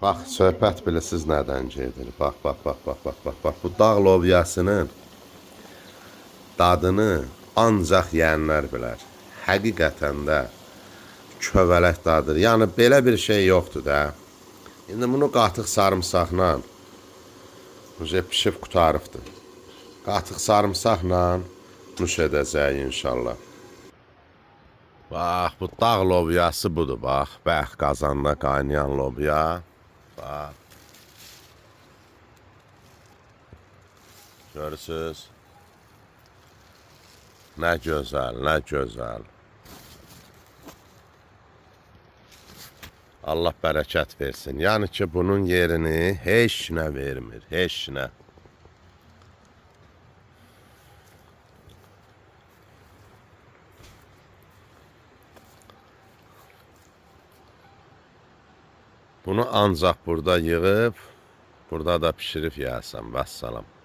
Bax, söhbət bilirsiniz nədən gedir. Bax. Bu dağ lobyasının dadını ancaq yeyənlər bilər. Həqiqətən də kövələk dadır. Yəni belə bir şey yoxdur da. İndi bunu qatıq sarımsaqla pişib qutarıbdır. Qatıq sarımsaqla nuş edəcək inşallah. Bax, bu dağ lobyası budur, bax. Bəx qazanda qaynayan lobya. Bax. Görürsünüz? Nə gözəl, nə gözəl. Allah bərəkət versin. Yəni ki, bunun yerini heç nə vermir, heç nə. Bunu ancaq burada yığıb, burada da pişirib yeyəsən. Vəssalam.